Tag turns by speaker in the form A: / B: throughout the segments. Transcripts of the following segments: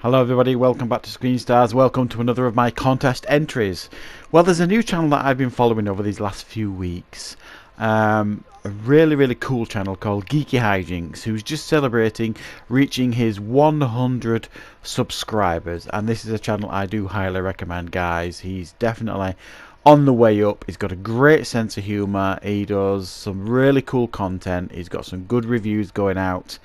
A: Hello everybody, welcome back to Screen Stars, welcome to another of my contest entries. Well, there's a new channel that I've been following over these last few weeks. A really cool channel called GeekyHiJynx, who's just celebrating reaching his 100 subscribers. And this is a channel I do highly recommend, guys. He's definitely on the way up. He's got a great sense of humour. He does some really cool content. He's got some good reviews going out.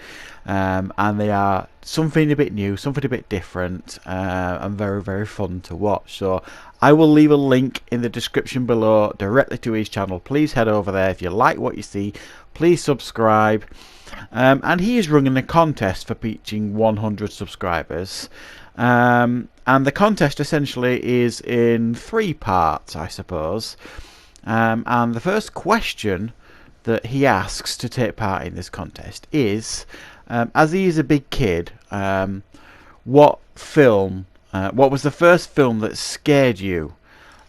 A: And they are something a bit new, something a bit different, and very fun to watch. So I will leave a link in the description below directly to his channel. Please head over there. If you like what you see, please subscribe. And he is running a contest for reaching 100 subscribers. And the contest essentially is in 3 parts, I suppose. And the first question that he asks to take part in this contest is, as he is a big kid, what was the first film that scared you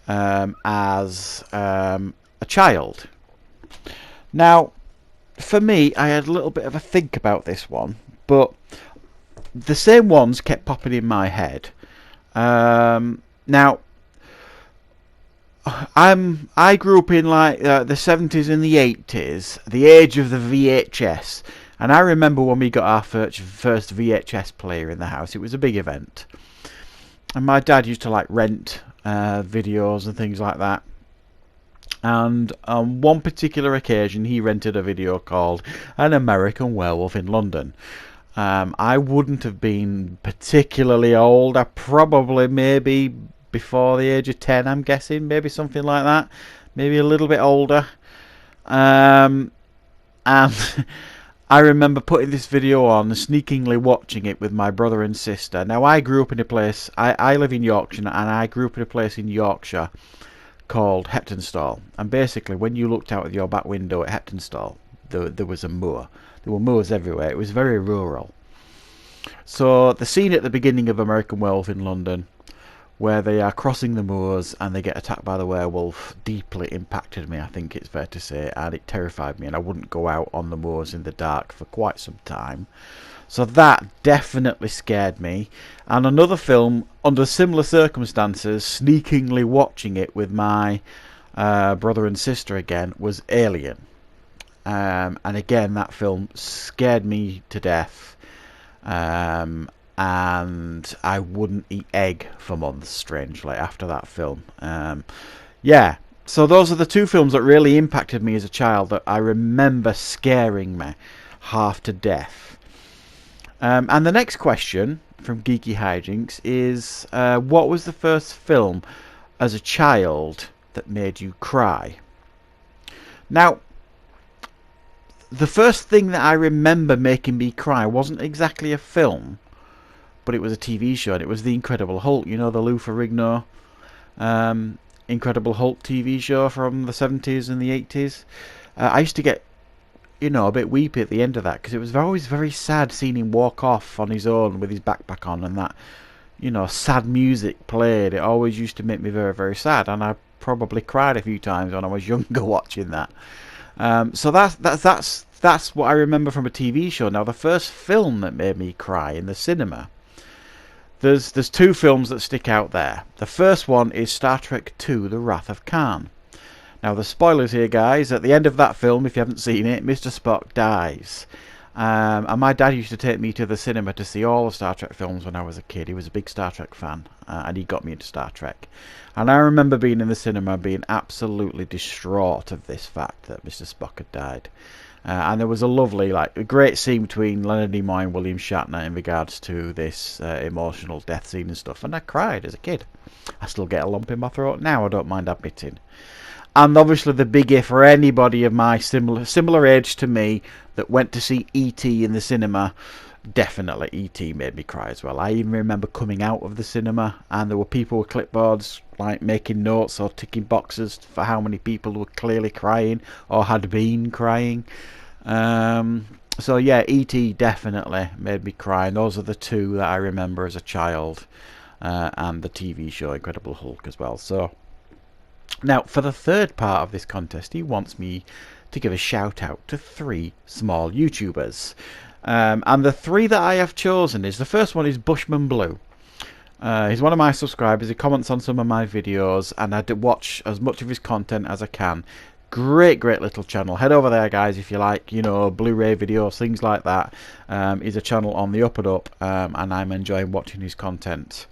A: as a child? Now, for me, I had a little bit of a think about this one, but the same ones kept popping in my head. Now, I grew up in like the 70s and the 80s, the age of the VHS. And I remember when we got our first VHS player in the house. It was a big event. And my dad used to like rent videos and things like that. And on one particular occasion, he rented a video called An American Werewolf in London. I wouldn't have been particularly old. I probably maybe before the age of 10, I'm guessing. Maybe something like that. Maybe a little bit older. And I remember putting this video on and sneakingly watching it with my brother and sister. Now, I grew up in a place, I live in Yorkshire, and I grew up in a place in Yorkshire called Heptonstall. And basically, when you looked out of your back window at Heptonstall, there was a moor. There were moors everywhere. It was very rural. So, the scene at the beginning of American Werewolf in London, where they are crossing the moors and they get attacked by the werewolf, deeply impacted me, I think it's fair to say, and it terrified me, and I wouldn't go out on the moors in the dark for quite some time. So that definitely scared me. And another film, under similar circumstances, sneakingly watching it with my brother and sister again, was Alien. And again, that film scared me to death. And I wouldn't eat egg for months, strangely, after that film. Yeah, so those are the 2 films that really impacted me as a child that I remember scaring me half to death. And the next question from GeekyHiJynx is, what was the first film as a child that made you cry? Now, the first thing that I remember making me cry wasn't exactly a film, but it was a TV show, and it was The Incredible Hulk. You know, the Lou Ferrigno Incredible Hulk TV show from the 70s and the 80s. I used to get, a bit weepy at the end of that, because it was always very sad seeing him walk off on his own with his backpack on, and that, sad music played. It always used to make me very sad, and I probably cried a few times when I was younger watching that. So that's what I remember from a TV show. Now, the first film that made me cry in the cinema, there's 2 films that stick out there. The first one is Star Trek II: The Wrath of Khan. Now, the spoilers here, guys. At the end of that film, if you haven't seen it, Mr. Spock dies. And my dad used to take me to the cinema to see all the Star Trek films when I was a kid. He was a big Star Trek fan, and he got me into Star Trek. And I remember being in the cinema being absolutely distraught of this fact that Mr. Spock had died. And there was a great scene between Leonard Nimoy and William Shatner in regards to this emotional death scene and stuff. And I cried as a kid. I still get a lump in my throat now, I don't mind admitting. And obviously the biggie for anybody of my similar age to me that went to see E.T. in the cinema, definitely E.T. made me cry as well. I even remember coming out of the cinema and there were people with clipboards like making notes or ticking boxes for how many people were clearly crying or had been crying. So yeah, E.T. definitely made me cry, and those are the 2 that I remember as a child, and the TV show Incredible Hulk as well. So now, for the third part of this contest, he wants me to give a shout out to 3 small YouTubers. And the three that I have chosen is, the first one is Bushman Blue. He's one of my subscribers. He comments on some of my videos, and I watch as much of his content as I can. Great little channel. Head over there, guys, if you like, you know, Blu-ray videos, things like that. He's a channel on the up and up, and I'm enjoying watching his content.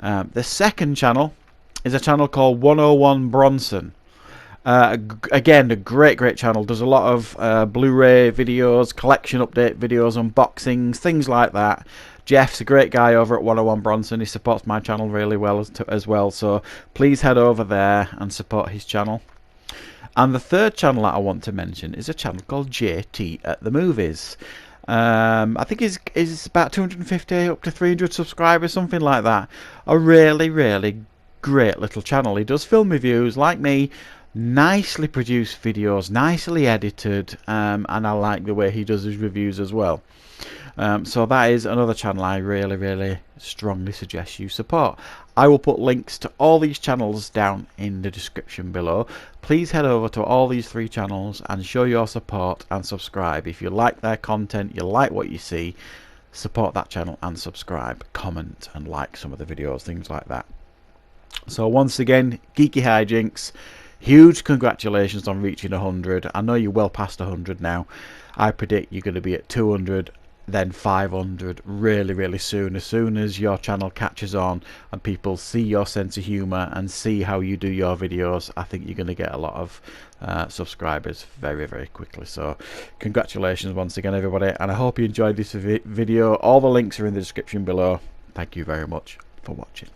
A: The second channel is a channel called 101 Bronson. Again, a great channel. Does a lot of Blu-ray videos, collection update videos, unboxings, things like that. Jeff's a great guy over at 101 Bronson. He supports my channel really well as well. So please head over there and support his channel. And the third channel that I want to mention is a channel called JT at the Movies. I think is about 250 up to 300 subscribers, something like that. A really great little channel. He does film reviews like me, nicely produced videos, nicely edited, and I like the way he does his reviews as well. So that is another channel I really strongly suggest you support. I will put links to all these channels down in the description below. Please head over to all these three channels and show your support and subscribe. If you like their content, you like what you see, support that channel and subscribe, comment and like some of the videos, things like that. So once again, GeekyHiJynx, huge congratulations on reaching 100. I know you're well past 100 now. I predict you're going to be at 200, then 500 really soon. As soon as your channel catches on and people see your sense of humor and see how you do your videos, I think you're going to get a lot of subscribers very quickly. So congratulations once again, everybody, and I hope you enjoyed this video. All the links are in the description below. Thank you very much for watching.